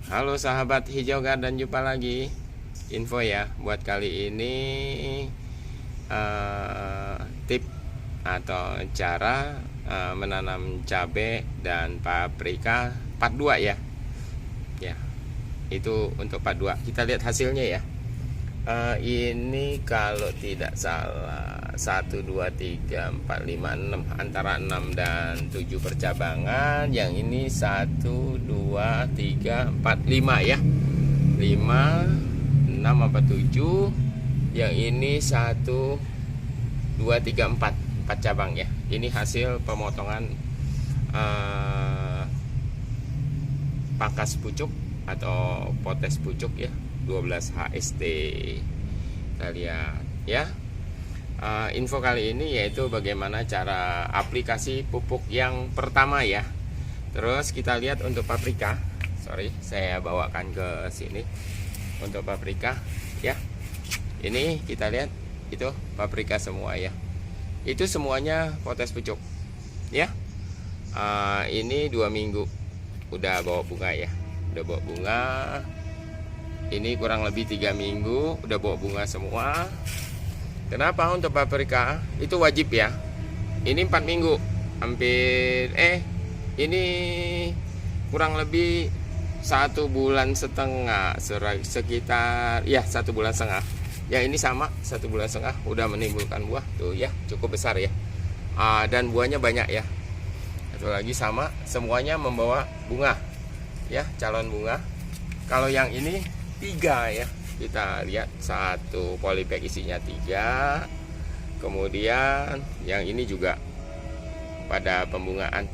Halo sahabat hijau garden, jumpa lagi. Info ya buat kali ini, tip atau cara menanam cabai dan paprika part 2 ya. Ya, itu untuk part 2. Kita lihat hasilnya ya. Ini kalau tidak salah 1, 2, 3, 4, 5, 6, antara 6 dan 7 percabangan. Yang ini 1, 2, 3, 4, 5 ya. 5, 6 apa 7. Yang ini 1, 2, 3, 4 cabang ya. Ini hasil pemotongan pangkas pucuk atau potes pucuk ya, 12 HST. Kita lihat ya. Info kali ini yaitu bagaimana cara aplikasi pupuk yang pertama ya. Terus kita lihat untuk paprika. Sorry, saya bawakan ke sini. Untuk paprika ya. Ini kita lihat itu paprika semua ya. Itu semuanya potes pucuk ya. Ini 2 minggu udah bawa bunga ya. Udah bawa bunga. Ini kurang lebih 3 minggu udah bawa bunga semua. Kenapa untuk paprika itu wajib ya. Ini 4 minggu hampir ini kurang lebih 1,5 bulan, sekitar ya 1,5 bulan. Ya ini sama 1,5 bulan udah menimbulkan buah tuh ya, cukup besar ya. Dan buahnya banyak ya. Satu lagi sama, semuanya membawa bunga ya, calon bunga. Kalau yang ini 3 ya, kita lihat 1 polybag isinya 3. Kemudian yang ini juga pada pembungaan.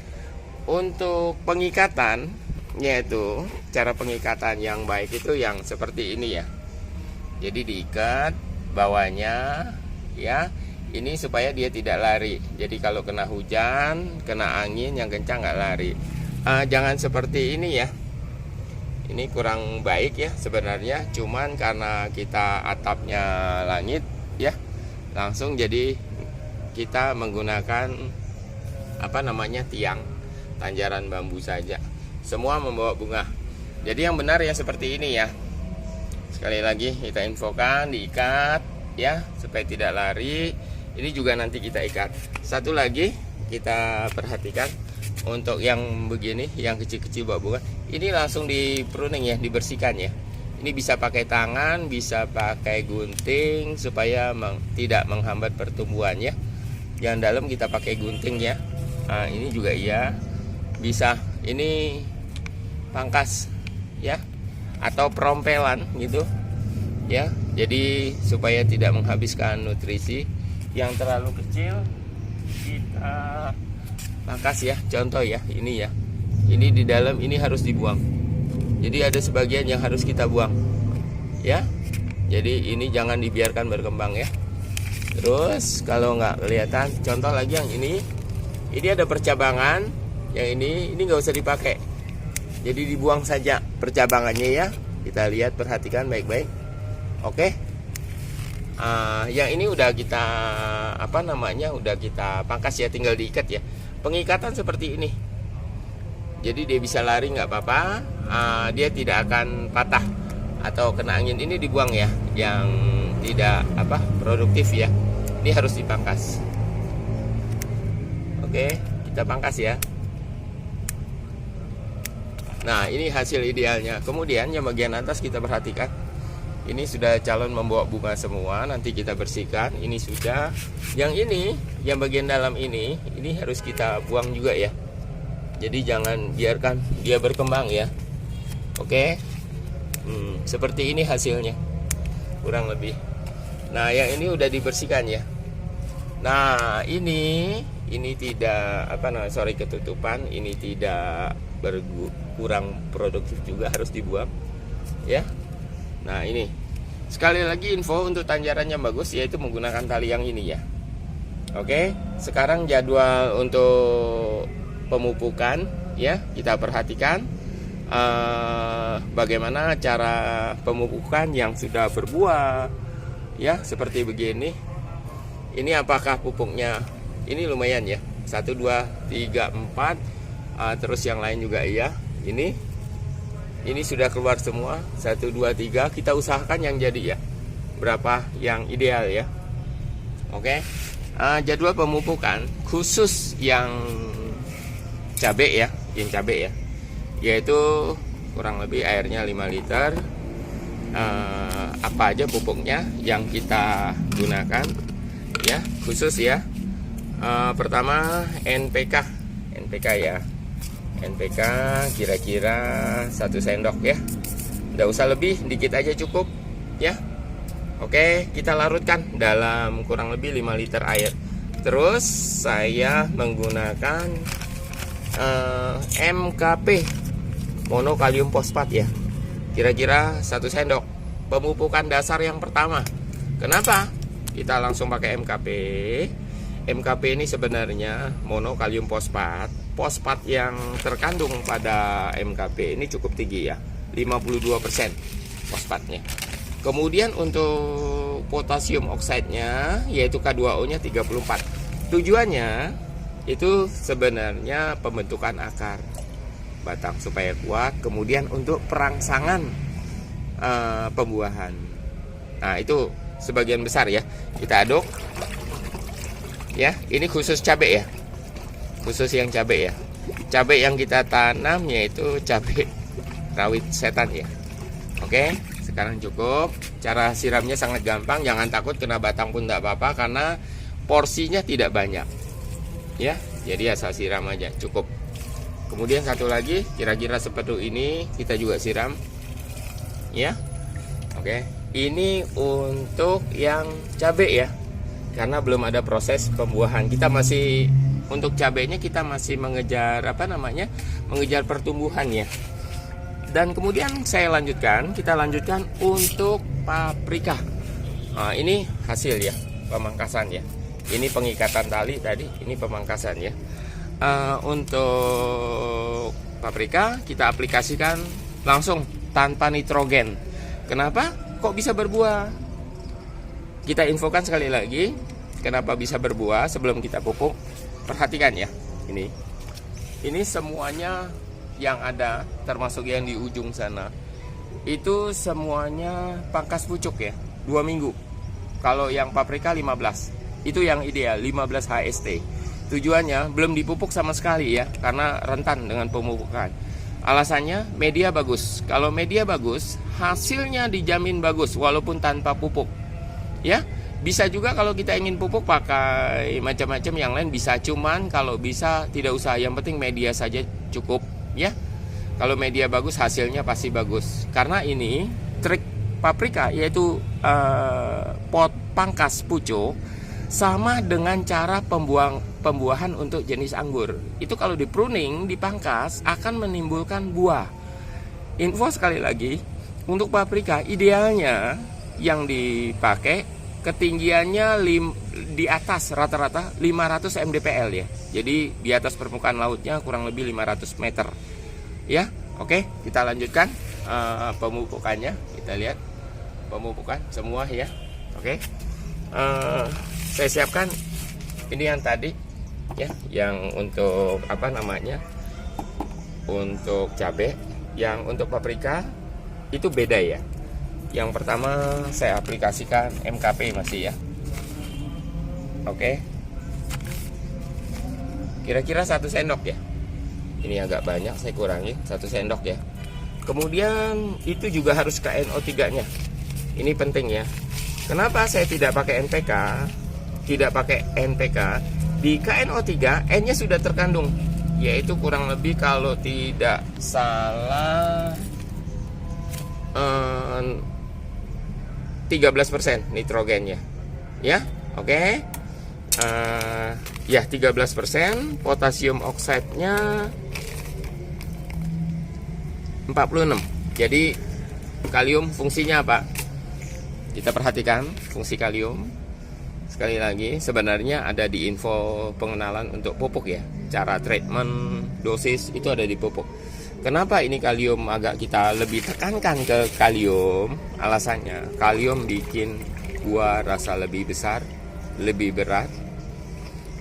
Untuk pengikatan, yaitu cara pengikatan yang baik itu yang seperti ini ya. Jadi diikat bawahnya ya, ini supaya dia tidak lari. Jadi kalau kena hujan, kena angin yang kencang nggak lari. Jangan seperti ini ya. Ini kurang baik ya sebenarnya, cuman karena kita atapnya langit ya, langsung jadi kita menggunakan tiang tanjaran bambu saja. Semua membawa bunga. Jadi yang benar ya seperti ini ya. Sekali lagi kita infokan, diikat ya supaya tidak lari. Ini juga nanti kita ikat. Satu lagi kita perhatikan untuk yang begini, yang kecil-kecil bawa bunga, ini langsung di pruning ya, dibersihkan ya. Ini bisa pakai tangan, bisa pakai gunting supaya tidak menghambat pertumbuhan ya. Yang dalam kita pakai gunting ya. Nah, ini juga iya. Bisa ini pangkas ya, atau perompelan gitu ya. Jadi supaya tidak menghabiskan nutrisi yang terlalu kecil, kita pangkas ya. Contoh ya, ini ya, ini di dalam ini harus dibuang. Jadi ada sebagian yang harus kita buang ya. Jadi ini jangan dibiarkan berkembang ya. Terus kalau nggak kelihatan, contoh lagi yang ini ada percabangan. Yang ini nggak usah dipakai. Jadi dibuang saja percabangannya ya. Kita lihat, perhatikan baik-baik. Oke. Yang ini udah kita udah kita pangkas ya, tinggal diikat ya. Pengikatan seperti ini. Jadi dia bisa lari nggak apa-apa. Dia tidak akan patah atau kena angin. Ini dibuang ya, yang tidak produktif ya. Ini harus dipangkas. Oke, kita pangkas ya. Nah, ini hasil idealnya. Kemudian yang bagian atas kita perhatikan. Ini sudah calon membawa bunga semua. Nanti kita bersihkan. Ini sudah. Yang ini, yang bagian dalam ini harus kita buang juga ya. Jadi jangan biarkan dia berkembang ya. Oke. Seperti ini hasilnya. Kurang lebih. Nah, yang ini udah dibersihkan ya. Nah, ini tidak ketutupan. Ini tidak kurang produktif juga, harus dibuang ya. Nah, ini sekali lagi info untuk tanjaran yang bagus, yaitu menggunakan tali yang ini ya. Oke, sekarang jadwal untuk pemupukan ya, kita perhatikan bagaimana cara pemupukan yang sudah berbuah ya, seperti begini. Ini apakah pupuknya ini lumayan ya, 1, 2, 3, 4. Terus yang lain juga iya. Ini Ini sudah keluar semua 1, 2, 3. Kita usahakan yang jadi ya, berapa yang ideal ya. Oke. Jadwal pemupukan khusus yang cabai ya, yaitu kurang lebih airnya 5 liter. Apa aja pupuknya yang kita gunakan ya, khusus ya. Pertama NPK ya, NPK kira-kira 1 sendok ya, nggak usah lebih, dikit aja cukup ya. Oke, kita larutkan dalam kurang lebih 5 liter air. Terus saya menggunakan MKP, monokalium fosfat ya, kira-kira 1 sendok. Pemupukan dasar yang pertama. Kenapa kita langsung pakai MKP? MKP ini sebenarnya monokalium fosfat. Fosfat yang terkandung pada MKP ini cukup tinggi ya, 52% fosfatnya. Kemudian untuk potasium oksidnya yaitu K2O-nya 34. Tujuannya itu sebenarnya pembentukan akar batang supaya kuat, kemudian untuk perangsangan pembuahan. Nah, itu sebagian besar ya. Kita aduk. Ya, ini khusus cabai ya. Khusus yang cabai ya. Cabai yang kita tanam yaitu cabai rawit setan ya. Oke. Sekarang cukup. Cara siramnya sangat gampang, jangan takut kena batang pun tidak apa-apa karena porsinya tidak banyak ya, jadi asal siram aja cukup. Kemudian satu lagi kira-kira seperti ini kita juga siram ya. Oke, ini untuk yang cabai ya, karena belum ada proses pembuahan. Kita masih, untuk cabainya kita masih mengejar mengejar pertumbuhan ya. Dan kemudian kita lanjutkan untuk paprika. Nah, ini hasil ya, pemangkasan ya. Ini pengikatan tali tadi, ini pemangkasan ya. Untuk paprika kita aplikasikan langsung tanpa nitrogen. Kenapa? Kok bisa berbuah? Kita infokan sekali lagi, kenapa bisa berbuah sebelum kita pupuk. Perhatikan ya, ini semuanya yang ada, termasuk yang di ujung sana, itu semuanya pangkas pucuk ya, 2 minggu. Kalau yang paprika 15, itu yang ideal 15 HST. Tujuannya belum dipupuk sama sekali ya, karena rentan dengan pemupukan. Alasannya media bagus. Kalau media bagus, hasilnya dijamin bagus walaupun tanpa pupuk ya. Bisa juga kalau kita ingin pupuk pakai macam-macam yang lain bisa, cuman kalau bisa tidak usah, yang penting media saja cukup ya. Kalau media bagus hasilnya pasti bagus. Karena ini trik paprika yaitu pot pangkas pucuk sama dengan cara pembuahan untuk jenis anggur. Itu kalau di pruning, dipangkas akan menimbulkan buah. Info sekali lagi, untuk paprika idealnya yang dipakai ketinggiannya di atas rata-rata 500 mdpl ya. Jadi di atas permukaan lautnya kurang lebih 500 meter. Ya, oke, kita lanjutkan pemupukannya. Kita lihat pemupukan semua ya. Oke. Saya siapkan ini yang tadi ya, yang untuk untuk cabai. Yang untuk paprika itu beda ya. Yang pertama saya aplikasikan MKP masih ya. Oke. Kira-kira 1 sendok ya. Ini agak banyak, saya kurangi 1 sendok ya. Kemudian itu juga harus KNO3 nya. Ini penting ya. Kenapa saya tidak pakai NPK? Di KNO3 N nya sudah terkandung, yaitu kurang lebih kalau tidak salah 13% nitrogennya ya. Oke. Ya 13%. Potasium oksidnya 46. Jadi kalium fungsinya apa? Kita perhatikan fungsi kalium. Sekali lagi, sebenarnya ada di info pengenalan untuk pupuk ya. Cara treatment, dosis itu ada di pupuk. Kenapa ini kalium agak kita lebih tekankan ke kalium? Alasannya, kalium bikin buah rasa lebih besar, lebih berat.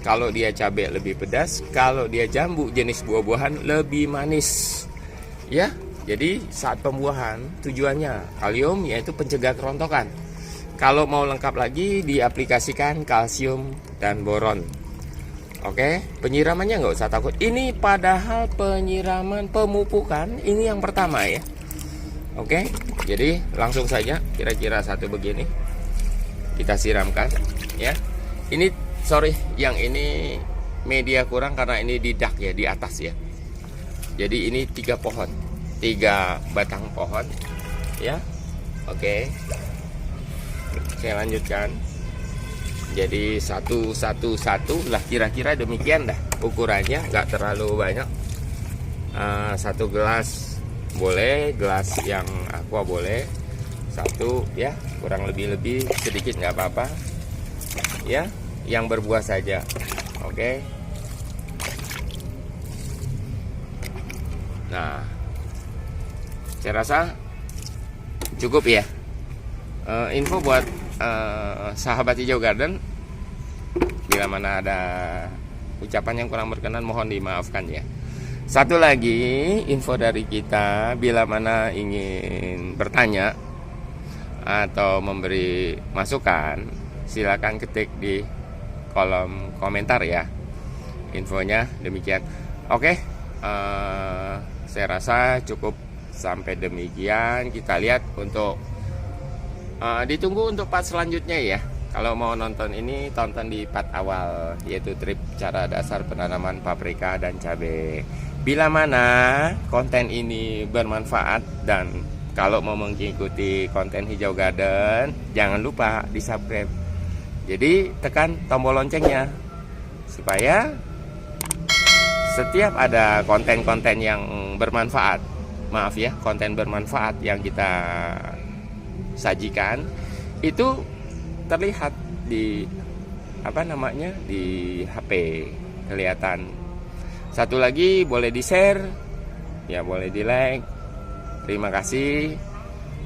Kalau dia cabai lebih pedas, kalau dia jambu jenis buah-buahan lebih manis. Ya, Jadi saat pembuahan tujuannya kalium yaitu pencegah kerontokan. Kalau mau lengkap lagi diaplikasikan kalsium dan boron. Oke, penyiramannya nggak usah takut. Ini padahal penyiraman pemupukan ini yang pertama ya. Oke, jadi langsung saja kira-kira satu begini kita siramkan ya. Ini sorry, yang ini media kurang karena ini di dak ya, di atas ya. Jadi ini 3 pohon, 3 batang pohon ya. Oke, saya lanjutkan. Jadi satu lah, kira-kira demikian dah ukurannya, nggak terlalu banyak. 1 gelas boleh, gelas yang aqua boleh, 1 ya, kurang lebih sedikit nggak apa-apa ya, yang berbuah saja. Oke. Nah, saya rasa cukup ya. Info buat sahabat hijau garden, bila mana ada ucapan yang kurang berkenan mohon dimaafkan ya. Satu lagi info dari kita, bila mana ingin bertanya atau memberi masukan, silakan ketik di kolom komentar ya. Infonya demikian. Oke, saya rasa cukup sampai demikian. Kita lihat untuk ditunggu untuk part selanjutnya ya. Kalau mau nonton ini, tonton di part awal, yaitu trip cara dasar penanaman paprika dan cabai. Bila mana konten ini bermanfaat dan kalau mau mengikuti konten hijau garden, jangan lupa di subscribe. Jadi tekan tombol loncengnya supaya setiap ada konten-konten yang bermanfaat, maaf ya, konten bermanfaat yang kita sajikan itu terlihat di di HP, kelihatan. Satu lagi, boleh di share ya, boleh di like. Terima kasih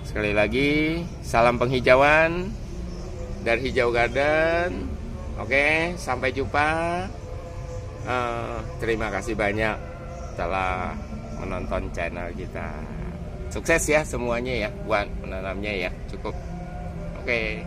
sekali lagi. Salam penghijauan dari Hijau Garden. Oke, sampai jumpa. Terima kasih banyak telah menonton channel kita. Sukses ya semuanya ya buat menanamnya ya. Cukup. Oke.